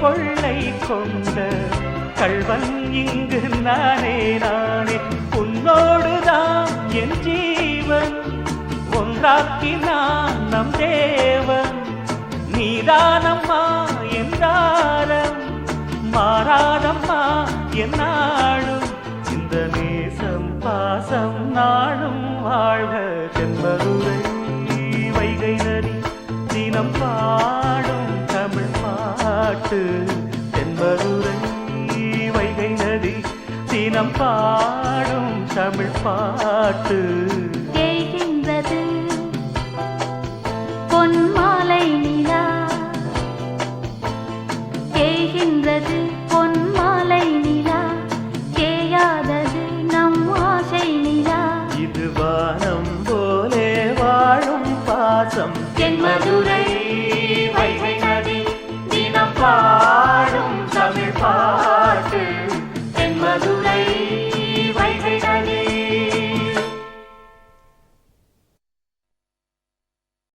கொள்ளை கொண்ட கள்வன் இங்கு நானே நானே. உன்னோடுதான் என் ஜீவன் ஒன்றாக்கினான் நம் தேவன். நீதானம்மா என்றாரம் மாறாதம்மா என்னாலும். இந்த நேசம் பாசம் நாளும் வாழ்க. தென்பதுரை வைகை நதி தினம் பாடும் தமிழ் பாட்டு. தென்பதுரை வைகை நதி தினம் பாடும் தமிழ் பாட்டு.